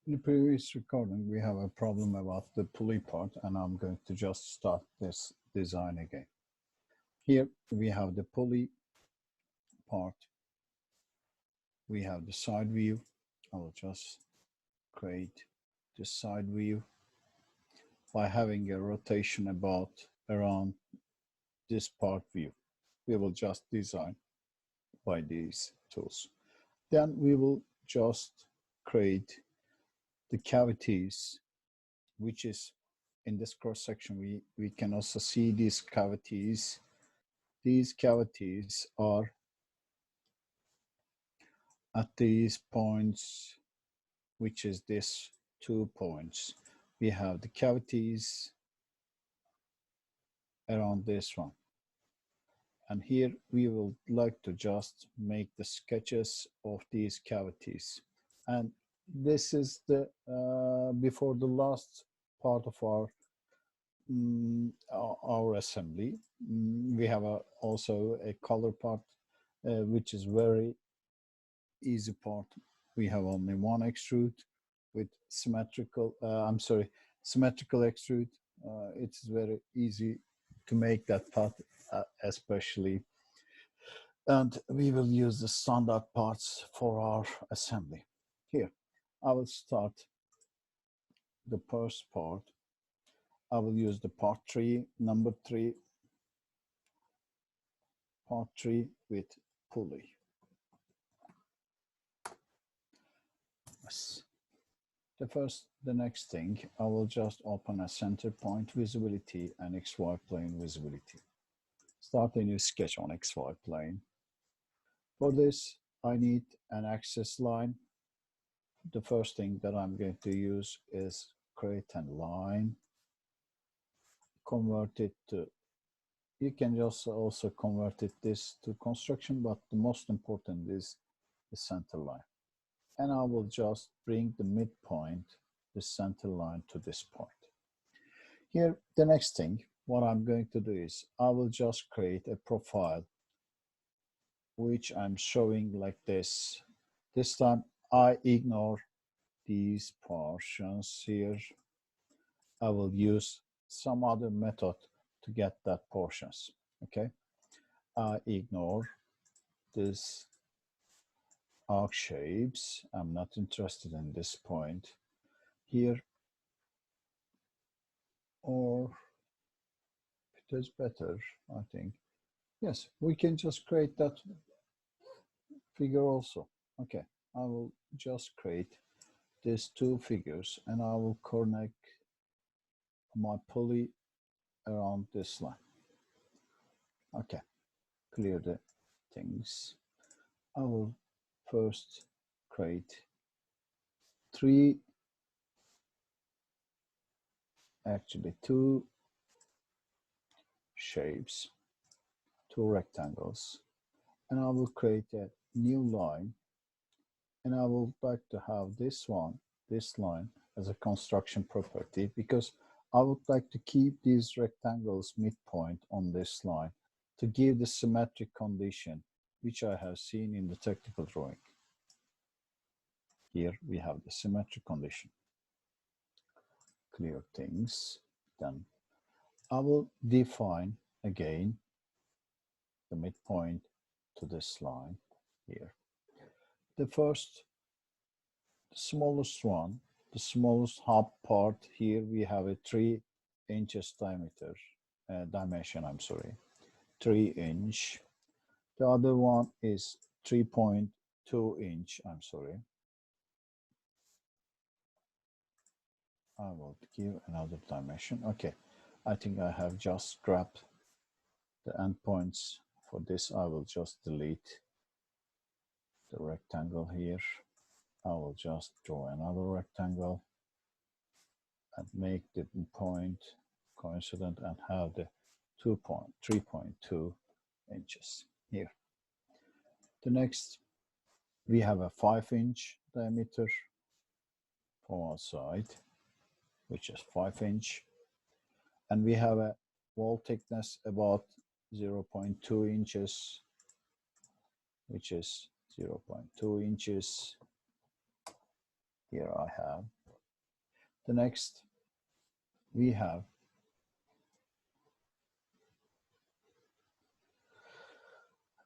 In the previous recording, we have a problem about the pulley part, and I'm going to just start this design again. Here we have the pulley part. We have the side view. I will just create the side view by having a rotation around this part view. We will just design by these tools. Then we will just create the cavities, which is in this cross section. We can also see these cavities. These cavities are at these points, which is this 2 points. We have the cavities around this one. And here we will like to just make the sketches of these cavities. And this is the before the last part of our assembly. We have also a color part, which is very easy part. We have only one extrude with symmetrical extrude. It's very easy to make that part, especially, and we will use the standard parts for our assembly. Here I will start the first part. I will use the part 3, number 3, part 3 with pulley. Yes. The next thing, I will just open a center point visibility and XY plane visibility. Start a new sketch on XY plane. For this, I need an axis line. The first thing that I'm going to use is create a line, convert it to, you can just also convert this to construction, but the most important is the center line. And I will just bring the midpoint, the center line, to this point. Here, the next thing, what I'm going to do is I will just create a profile, which I'm showing like this. This time I ignore these portions here. I will use some other method to get that portions. Okay, I ignore this arc shapes. I'm not interested in this point here, or it is better, I think. Yes, we can just create that figure also. Okay, I will just create these two figures, and I will connect my pulley around this line. Okay, clear the things. I will first create two shapes, two rectangles, and I will create a new line, and I will like to have this line as a construction property, because I would like to keep these rectangles midpoint on this line to give the symmetric condition which I have seen in the technical drawing. Here we have the symmetric condition. Clear things. Then I will define again the midpoint to this line here. The smallest one, the smallest hub part here, we have a 3 inches dimension, 3 inch. The other one is 3.2 inch, I will give another dimension. Okay, I think I have just grabbed the endpoints. For this, I will just delete the rectangle here. I will just draw another rectangle and make the point coincident and have the 3.2 inches here. The next, we have a 5-inch diameter for one side, which is 5 inch, and we have a wall thickness about 0.2 inches, which is 0.2 inches. Here I have. The next, we have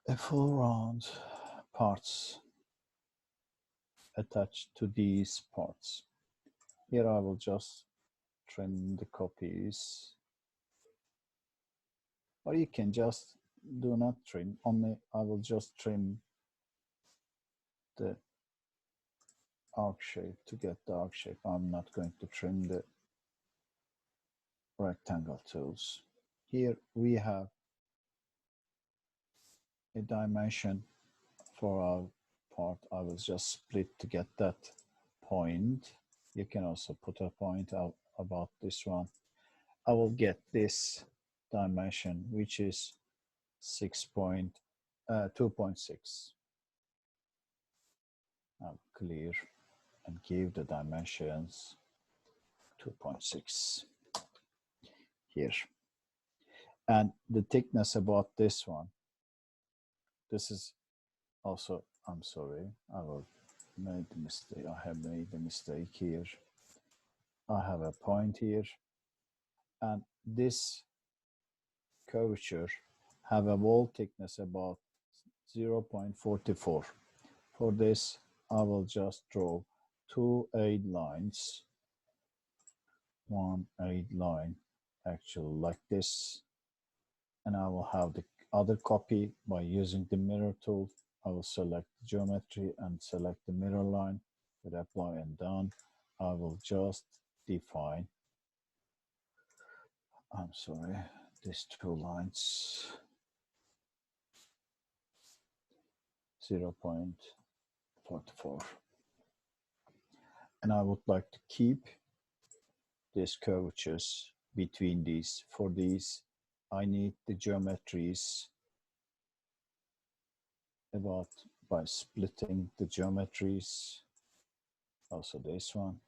a full round parts attached to these parts. Here I will just trim the copies, or you can just do not trim, only I will just trim the arc shape to get the arc shape. I'm not going to trim the rectangle tools. Here we have a dimension for our part. I will just split to get that point. You can also put a point out about this one. I will get this dimension, which is 2.6. I'll clear and give the dimensions 2.6 here. And the thickness about this one, this is also, I'm sorry, I will made the mistake. I have made a mistake here. I have a point here, and this curvature have a wall thickness about 0.44. For this, I will just draw two aid lines. One aid line, actually like this, and I will have the other copy by using the mirror tool. I will select geometry and select the mirror line with apply and done. I will just define, I'm sorry, these two lines, 0.44. And I would like to keep these curvatures between these. For these, I need the geometries about by splitting the geometries, also this one,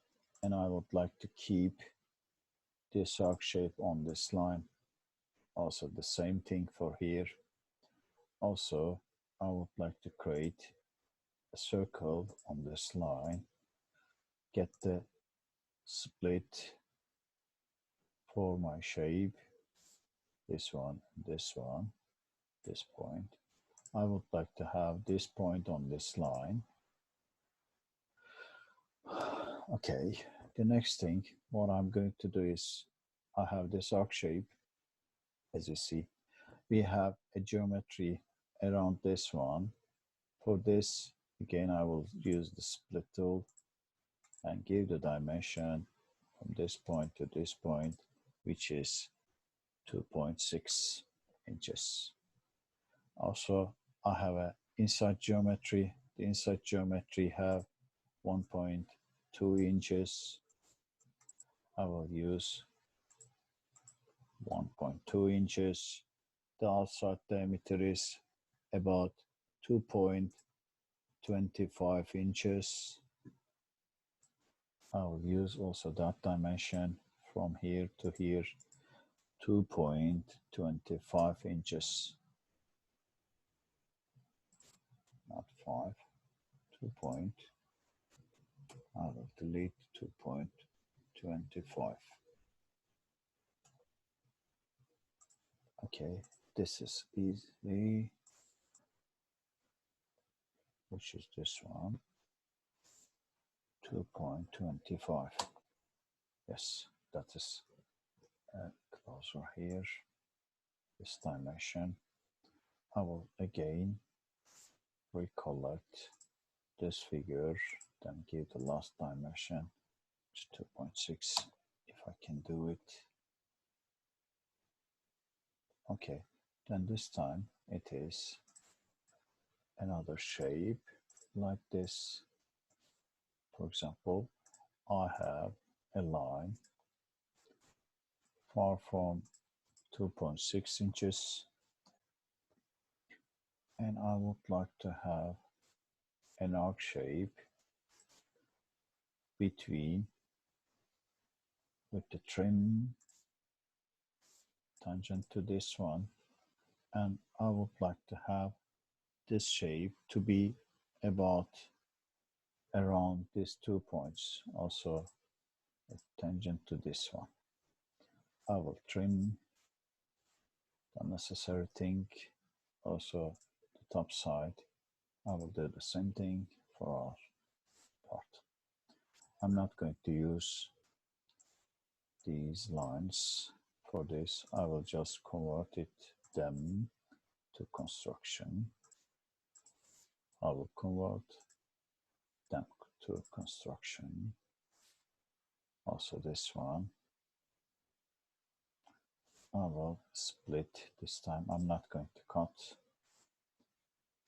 and I would like to keep this arc shape on this line. Also the same thing for here. Also, I would like to create a circle on this line, get the split for my shape, this one, this point. I would like to have this point on this line. Okay, the next thing, what I'm going to do is, I have this arc shape, as you see. We have a geometry around this one. For this, again, I will use the split tool and give the dimension from this point to this point, which is 2.6 inches. Also, I have an inside geometry. The inside geometry have 1.2 inches. I will use 1.2 inches. The outside diameter is about 2.25 inches. I will use also that dimension from here to here, 2.25 inches. Not 5, 2 point. I will delete 2.25. Okay, this is easy, which is this one, 2.25. Yes, that is closer here, this dimension. I will again recollect this figure, then give the last dimension, which is 2.6, if I can do it. Okay, then this time it is another shape like this. For example, I have a line far from 2.6 inches, and I would like to have an arc shape between, with the trim tangent to this one, and I would like to have this shape to be about around these 2 points, also a tangent to this one. I will trim the unnecessary thing, also the top side. I will do the same thing for our part. I'm not going to use these lines for this. I will just convert them to construction. I will convert them to construction. Also this one. I will split this time. I'm not going to cut.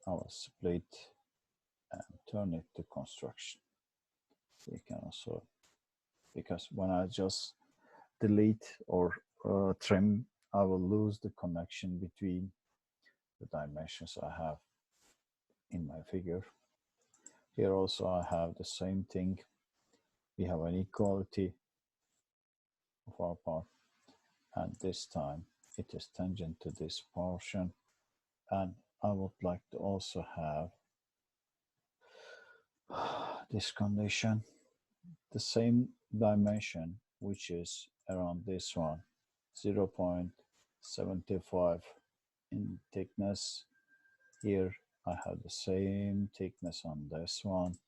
I will split and turn it to construction. You can also, because when I just delete or trim, I will lose the connection between the dimensions I have in my figure. Here also I have the same thing. We have an equality of our part, and this time it is tangent to this portion. And I would like to also have this condition, the same dimension, which is around this one, 0.75 in thickness. Here I have the same thickness on this one,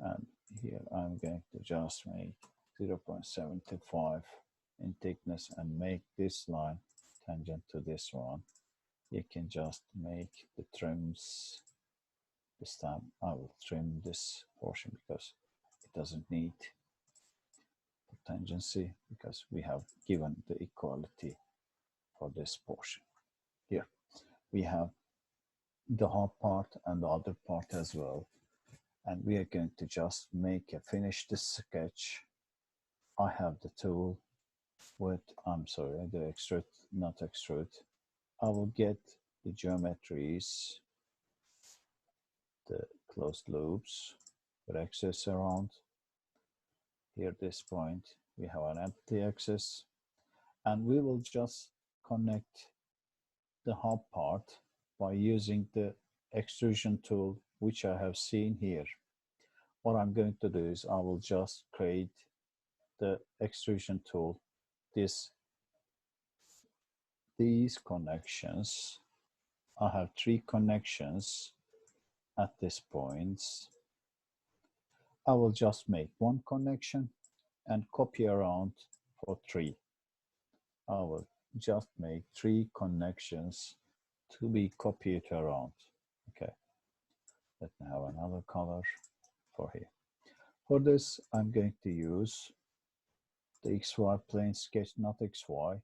and here I'm going to just make 0.75 in thickness and make this line tangent to this one. You can just make the trims. This time I will trim this portion because it doesn't need tangency, because we have given the equality for this portion. Here we have the half part and the other part as well, and we are going to just finish this sketch. I have the tool with, I'm sorry, the extrude, not extrude. I will get the geometries, the closed loops with axis around. Here this point we have an empty axis, and we will just connect the hub part by using the extrusion tool, which I have seen here. What I'm going to do is I will just create the extrusion tool, these connections. I have 3 connections at this point. I will just make 1 connection and copy around for 3. I will just make 3 connections to be copied around. Okay, let me have another color for here. For this, I'm going to use the XY plane sketch, not XY.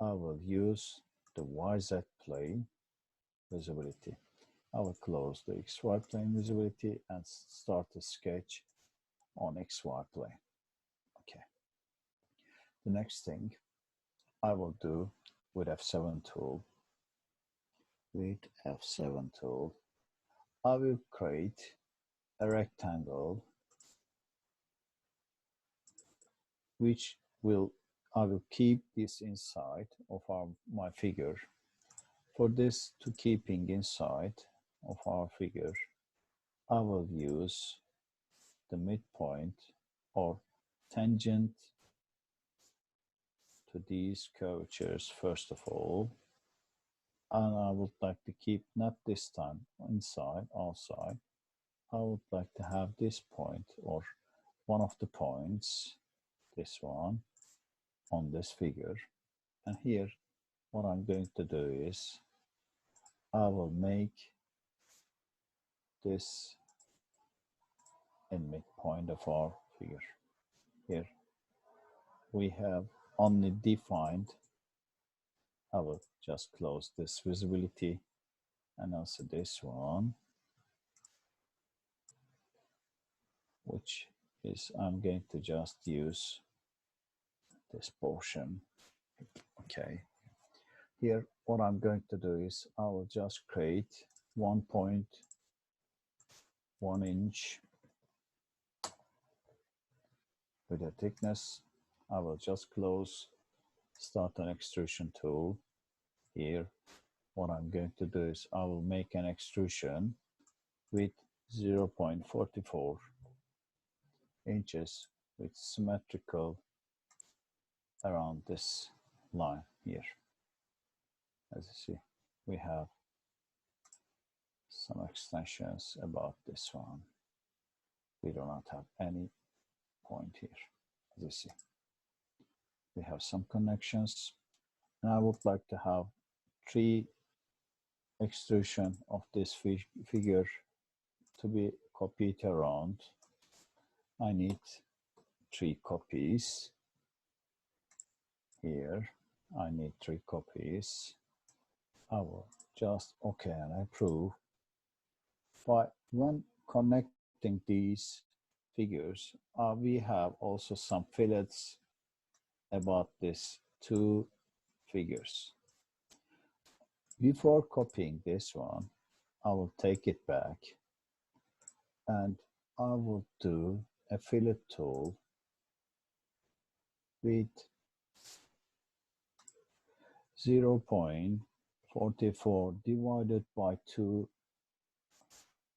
I will use the YZ plane visibility. I will close the XY plane visibility and start the sketch on XY plane. Okay. The next thing I will do with F7 tool, I will create a rectangle which I will keep this inside of my figure. For this to keeping inside of our figure, I will use the midpoint or tangent to these curvatures first of all, and I would like to keep not this time inside, outside. I would like to have this point or one of the points, this one, on this figure. And here what I'm going to do is I will make this in midpoint of our figure. Here we have only defined. I will just close this visibility and also this one, which is I'm going to just use this portion. Okay, here what I'm going to do is I will just create 1.1 inch with a thickness. I will just close, start an extrusion tool. Here what I'm going to do is I will make an extrusion with 0.44 inches with symmetrical around this line here. As you see, we have some extensions about this one. We do not have any point here. As you see, we have some connections, and I would like to have 3 extrusion of this figure to be copied around. I need 3 copies here. I need 3 copies. I will just OK and approve. But when connecting these figures, we have also some fillets about these 2 figures. Before copying this one, I will take it back and I will do a fillet tool with 0.44 divided by 2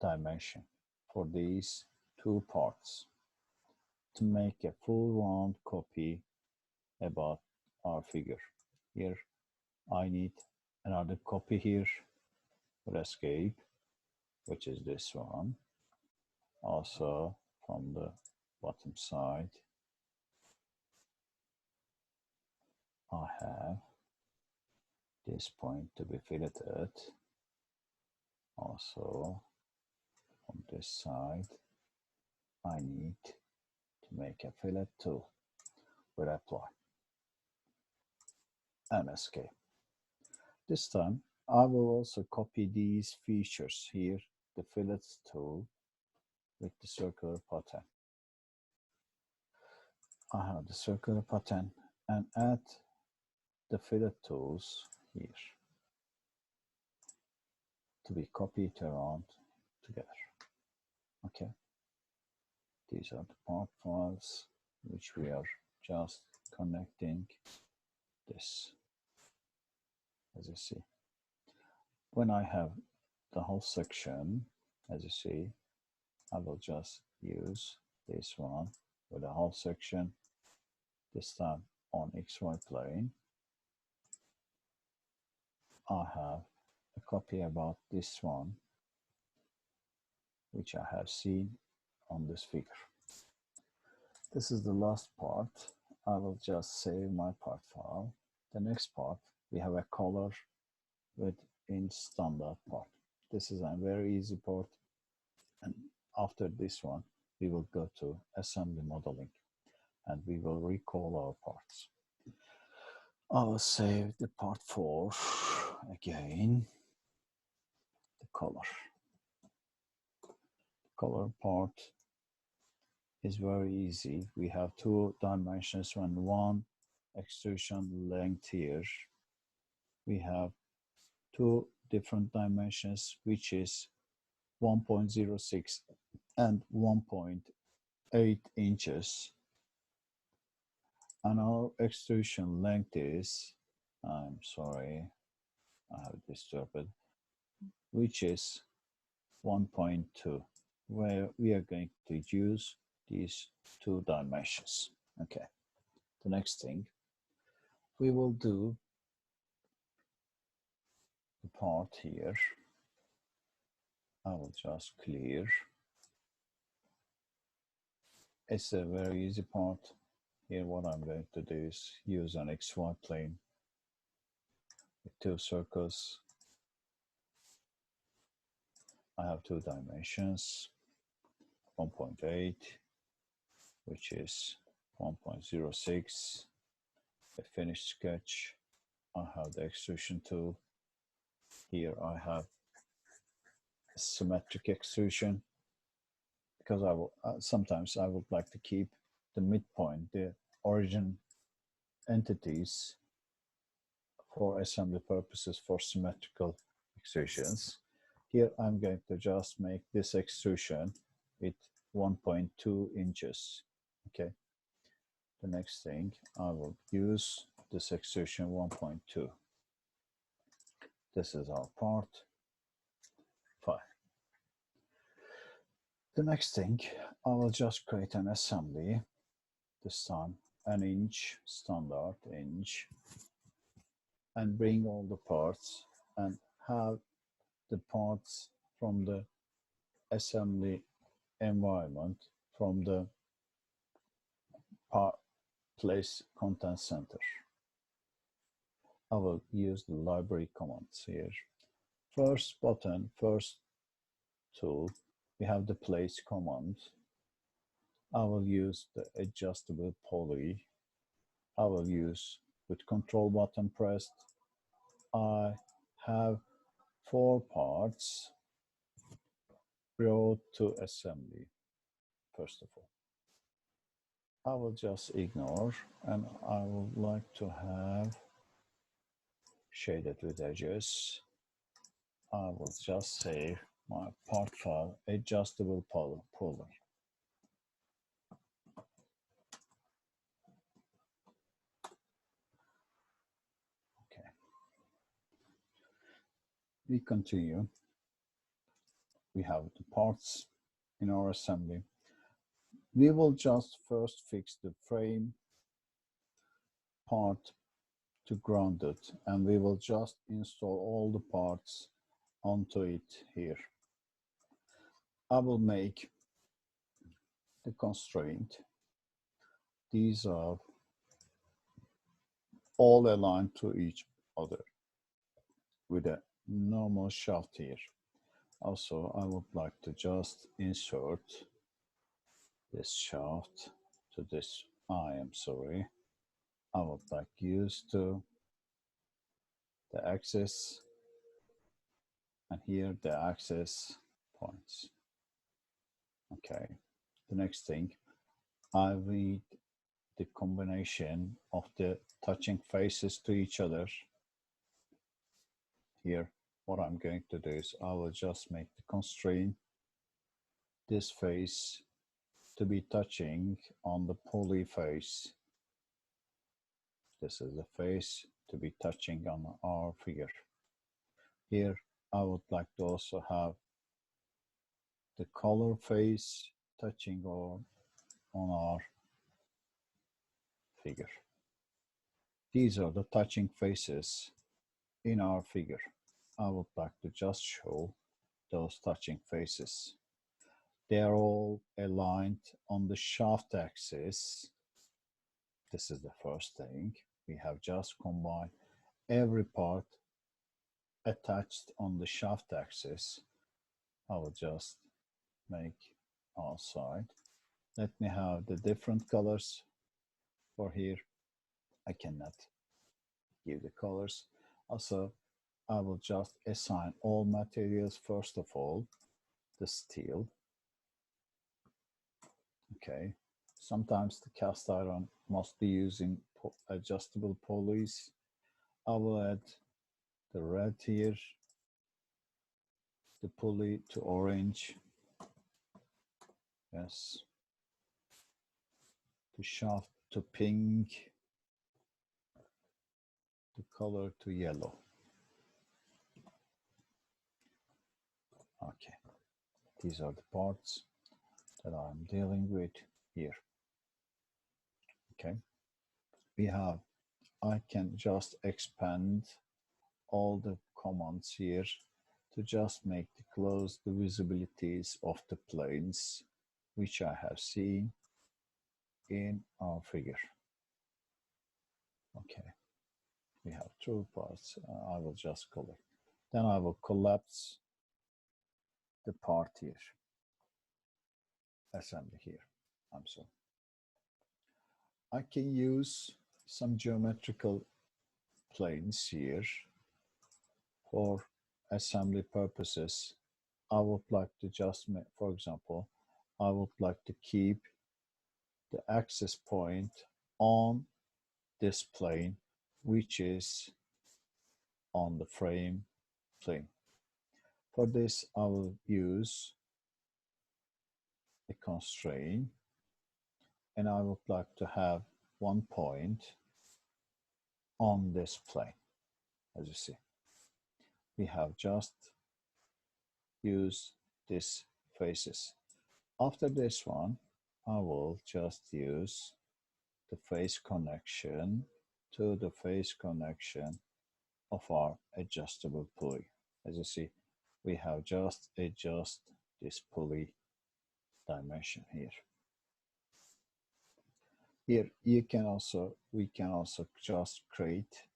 dimension for these 2 parts to make a full round copy about our figure. Here I need another copy here for escape, which is this one. Also from the bottom side, I have this point to be filleted. Also on this side, I need to make a fillet tool with apply and escape. This time I will also copy these features here, the fillet tool with the circular pattern. I have the circular pattern and add the fillet tools here to be copied around together. Okay, these are the part files which we are just connecting this. As you see, when I have the whole section, as you see, I will just use this one with the whole section, this time on XY plane. I have a copy about this one, which I have seen on this figure. This is the last part. I will just save my part file. The next part, we have a color with in standard part. This is a very easy part, and after this one we will go to assembly modeling and we will recall our parts. I will save the part 4 again. The color part is very easy. We have 2 dimensions and 1 extrusion length here. We have 2 different dimensions, which is 1.06 and 1.8 inches. And our extrusion length is, I'm sorry, I have disturbed, which is 1.2, where we are going to use these 2 dimensions. Okay, the next thing we will do the part here. I will just clear. It's a very easy part. Here what I'm going to do is use an XY plane with 2 circles. I have 2 dimensions, 1.8, which is 1.06, a finished sketch. I have the extrusion tool. Here I have a symmetric extrusion, because I will sometimes I would like to keep the midpoint, the origin entities, for assembly purposes for symmetrical extrusions. Here I'm going to just make this extrusion with 1.2 inches. Okay. The next thing, I will use this extrusion 1.2. This is our part 5. The next thing, I will just create an assembly, this time an inch, standard inch, and bring all the parts and have the parts from the assembly environment from the place content center. I will use the library commands here. First button, first tool, we have the place command. I will use the adjustable pulley. I will use with control button pressed. I have 4 parts brought to assembly. First of all, I will just ignore, and I would like to have shaded with edges. I will just save my part file, adjustable pulley. Okay. We continue. We have the parts in our assembly. We will just first fix the frame part to ground it, and we will just install all the parts onto it here. I will make the constraint. These are all aligned to each other with a normal shaft here. Also, I would like to just insert this shaft to this. I am sorry. I would like use to the axis, and here the axis points. Okay. The next thing, I need the combination of the touching faces to each other. Here, what I'm going to do is I will just make the constraint this face to be touching on the pulley face. This is the face to be touching on our figure. Here, I would like to also have the color face touching on our figure. These are the touching faces in our figure. I would like to just show those touching faces. They are all aligned on the shaft axis. This is the first thing. We have just combined every part attached on the shaft axis. I will just make outside. Let me have the different colors for here. I cannot give the colors. Also, I will just assign all materials. First of all, the steel. Okay. Sometimes the cast iron must be using adjustable pulleys. I will add the red here, the pulley to orange. Yes. The shaft to pink, the color to yellow. Okay, these are the parts that I'm dealing with here. Okay, we have, I can just expand all the commands here to just make the close the visibilities of the planes which I have seen in our figure. Okay, we have 2 parts. I will just collect. Then I will collapse the part here. Assembly here. I'm sorry. I can use some geometrical planes here for assembly purposes. I would like to just make, for example, I would like to keep the access point on this plane, which is on the frame plane. For this, I will use a constraint, and I would like to have 1 point on this plane. As you see, we have just used these faces. After this one, I will just use the face connection to the face connection of our adjustable pulley. As you see, we have just adjust this pulley dimension here. Here we can also just create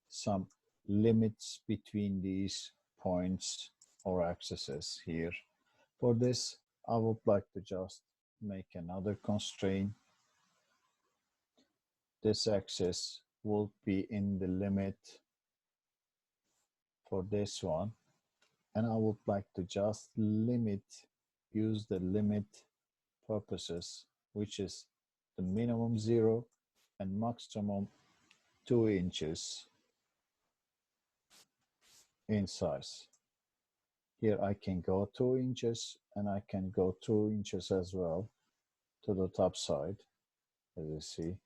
some limits between these points or axes here. For this, I would like to just make another constraint. This axis will be in the limit for this one, and I would like to just use the limit purposes, which is the minimum 0 and maximum 2 inches in size. Here I can go 2 inches and I can go 2 inches as well to the top side. As you see,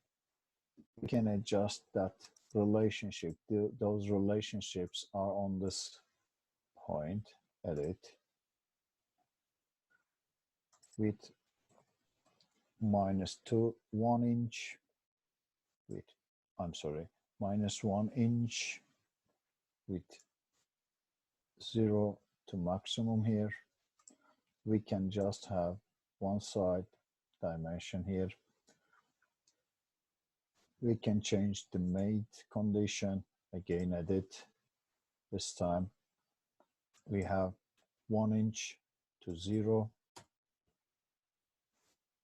we can adjust that relationship. Those relationships are on this point, edit, with -2, 1 inch, with, -1 inch, with 0 to maximum here. We can just have one side dimension here. We can change the mate condition, again edit. This time we have 1 inch to 0.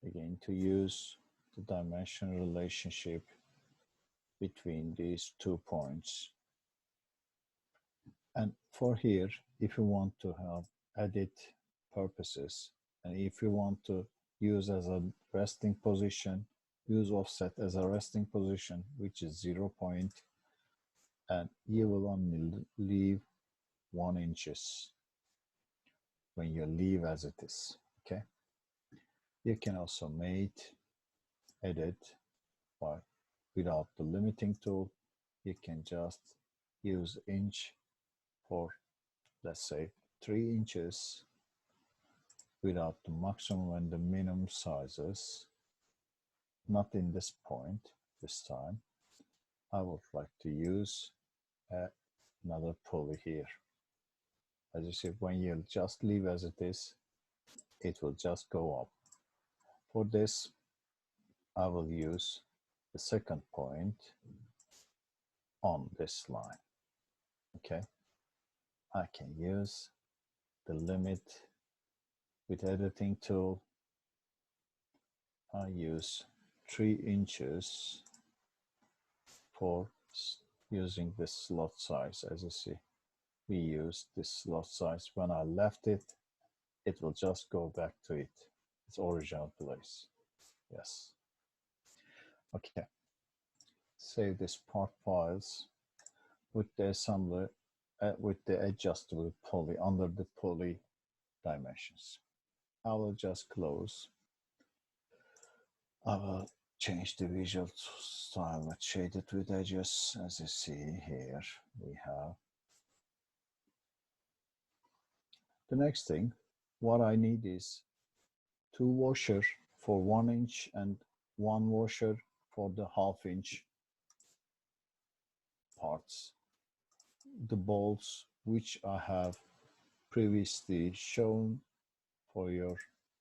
Again, to use the dimension relationship between these 2 points. And for here, if you want to have edit purposes, and if you want to use as a resting position, use offset as a resting position, which is 0 point, and you will only leave 1 inches when you leave as it is, okay? You can also mate, edit, or without the limiting tool, you can just use inch for, let's say, 3 inches without the maximum and the minimum sizes. Not in this point this time. I would like to use another pulley here. As you see, when you just leave as it is, it will just go up. For this, I will use the second point on this line, okay? I can use the limit with editing tool. I use 3 inches for using this slot size. As you see, we use this slot size. When I left it, it will just go back to its original place. Yes. Okay. Save this part files with the assembler, with the adjustable pulley under the pulley dimensions. I will just close. I will change the visual style with shaded with edges. As you see here, we have the next thing. What I need is 2 washers for 1 inch and 1 washer for the 1/2 inch parts. The bolts which I have previously shown for your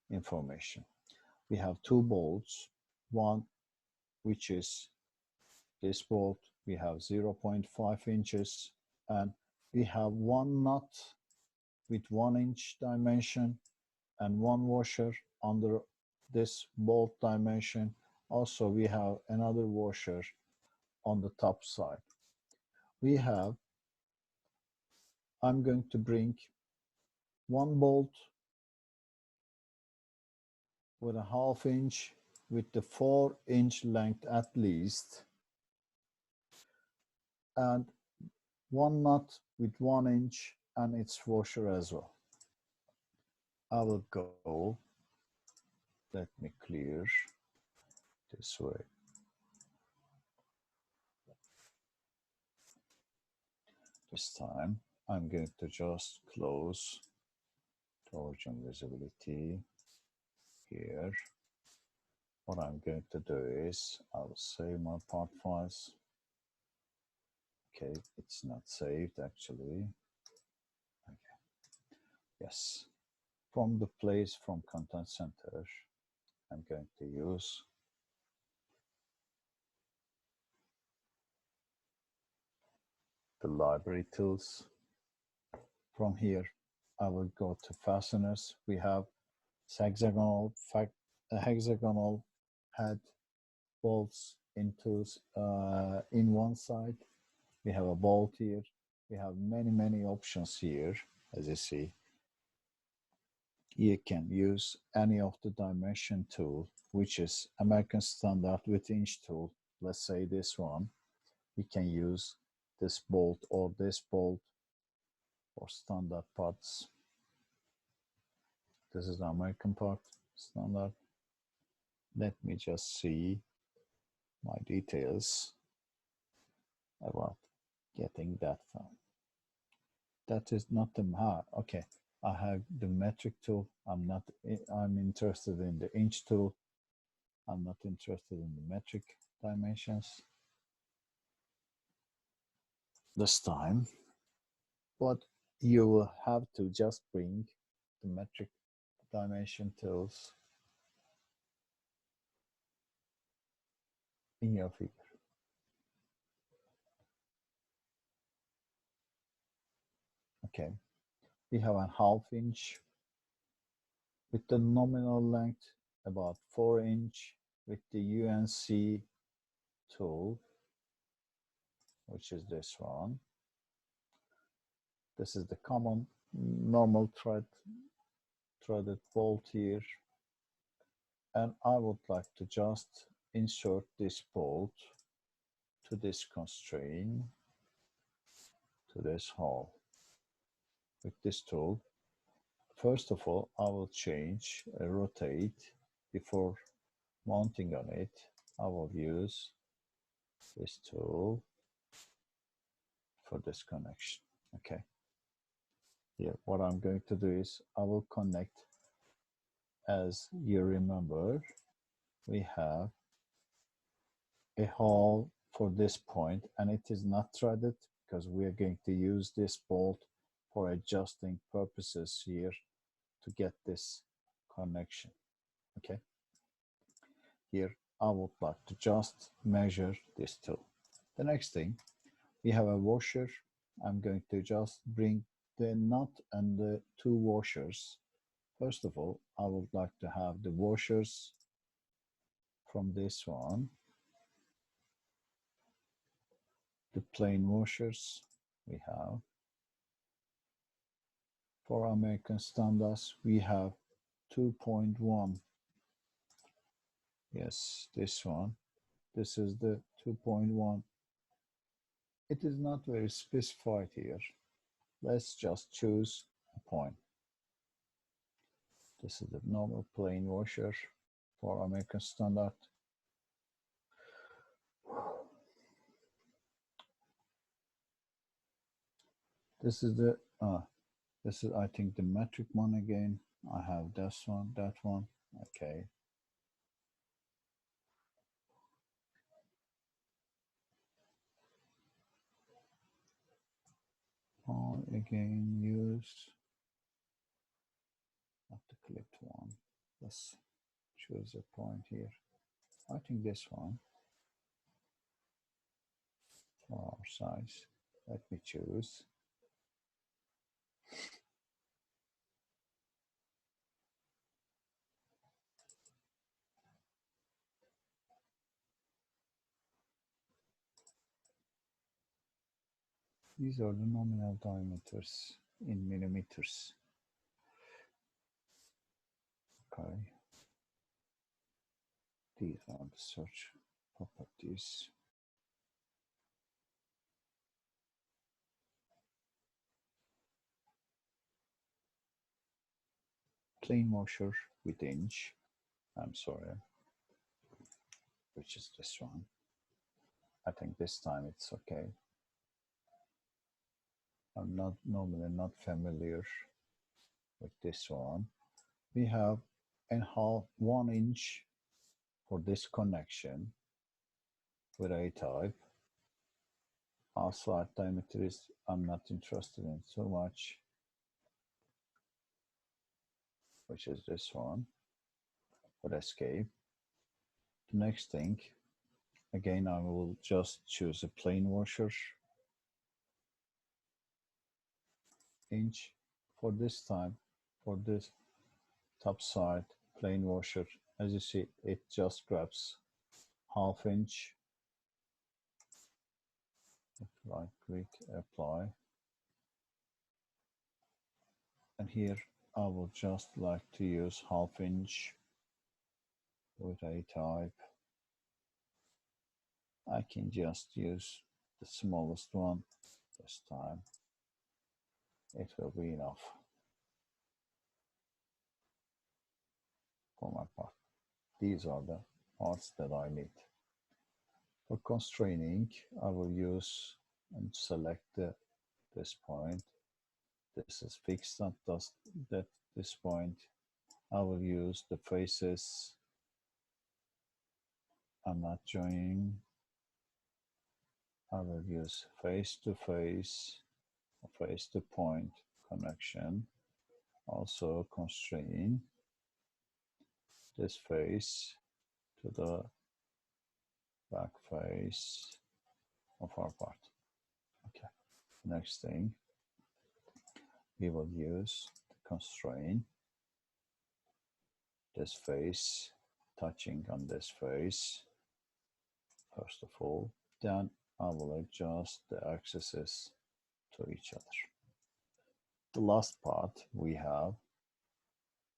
information. We have 2 bolts, one which is this bolt, we have 0.5 inches, and we have 1 nut with 1 inch dimension and 1 washer under this bolt dimension. Also, we have another washer on the top side. I'm going to bring 1 bolt with a 1/2 inch with the 4 inch length at least, and 1 nut with 1 inch and its washer as well. I will go, let me clear this way. This time I'm going to just close the origin visibility. here, what I'm going to do is I'll save my part files. Okay, it's not saved actually. Okay. Yes, from the place from Content Center, I'm going to use the library tools. From here, I will go to fasteners. We have hexagonal head bolts into in one side. We have a bolt here. We have many options here. As you see, you can use any of the dimension tool, which is American Standard with inch tool. Let's say this one. We can use this bolt or this bolt for standard parts. This is the American part, standard. Let me just see my details about getting that from. That is not the okay. I have the metric tool. I'm interested in the inch tool. I'm not interested in the metric dimensions this time, but you will have to just bring the metric dimension tools in your figure. Okay, we have a 1/2 inch with the nominal length about 4 inch with the UNC tool, which is this one. This is the common normal threaded bolt here, and I would like to just insert this bolt to this constraint, to this hole with this tool. First of all, I will change rotate. Before mounting on it, I will use this tool for this connection. Okay. Here, what I'm going to do is I will connect. As you remember, we have a hole for this point, and it is not threaded because we are going to use this bolt for adjusting purposes here to get this connection. Okay. Here, I would like to just measure this tool. The next thing, we have a washer. I'm going to just bring the nut and the 2 washers. First of all, I would like to have the washers from this one, the plain washers we have. For American standards, we have 2.1. Yes, this one. This is the 2.1. It is not very specified here. Let's just choose a point. This is the normal plain washer for American standard. This is the this is, I think, the metric one again. I have this one, that one. Okay. I'll again use not the clipped one. Let's choose a point here. I think this one for our size. Let me choose. These are the nominal diameters in millimeters. Okay. These are the search properties. Plain washer with inch. I'm sorry, which is this one. I think this time it's okay. I'm not normally not familiar with this one. We have and 1 inch for this connection with A-type. Also, diameter is I'm not interested in so much, which is this one for escape. The next thing, again, I will just choose a plain washer inch for this time. For this top side plain washer, as you see, it just grabs 1/2 inch. Right click, apply, and here I will just like to use 1/2 inch with A-type. I can just use the smallest one this time. It will be enough for my part. These are the parts that I need. For constraining, I will use and select this point. This is fixed at this point. I will use the faces. I'm not joining. I will use face to face, face to point connection. Also constrain this face to the back face of our part. Okay. Next thing, we will use the constraint this face touching on this face first of all. Then I will adjust the axes to each other. The last part we have,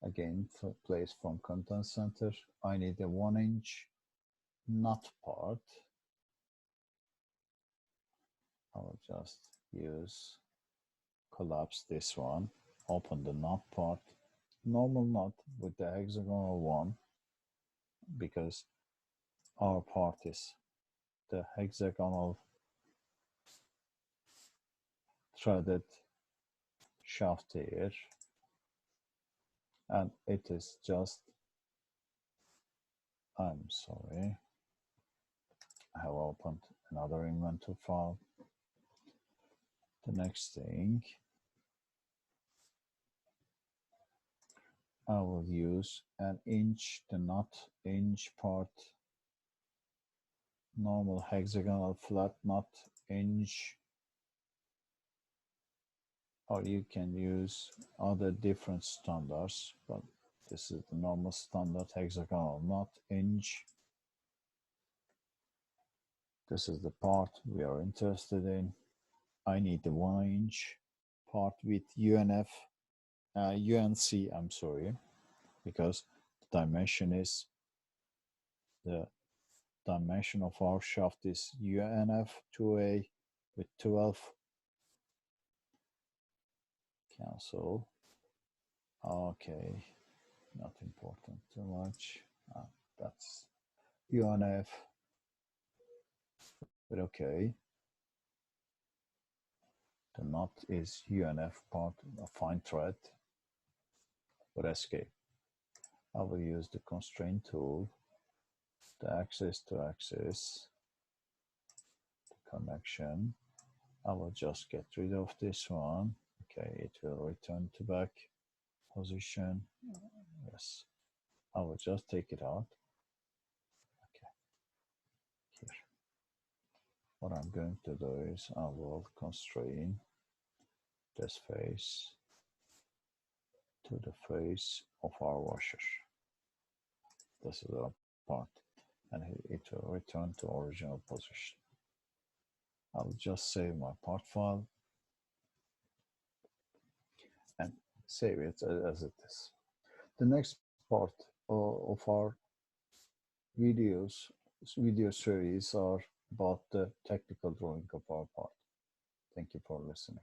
again, place from content center. I need a 1 inch knot part. I will just collapse this one, open the knot part, normal knot with the hexagonal one, because our part is the hexagonal threaded shaft here, and it is just, I'm sorry, I have opened another inventor file. The next thing, I will use an inch, the knot inch part, normal hexagonal flat knot inch, or you can use other different standards, but this is the normal standard hexagonal knot inch. This is the part we are interested in. I need the 1 inch part with UNC, I'm sorry, because the dimension is, the dimension of our shaft is UNF 2A with 12. Cancel. Okay, not important too much. That's UNF, but okay. The knot is UNF part, a fine thread, but escape. I will use the constraint tool, the axis to axis, the connection. I will just get rid of this one. Okay, it will return to back position. Yes, I will just take it out. Okay, here. What I'm going to do is I will constrain this face to the face of our washer. This is our part, and it will return to original position. I'll just save my part file and save it as it is. The next part of our video series are about the technical drawing of our part. Thank you for listening.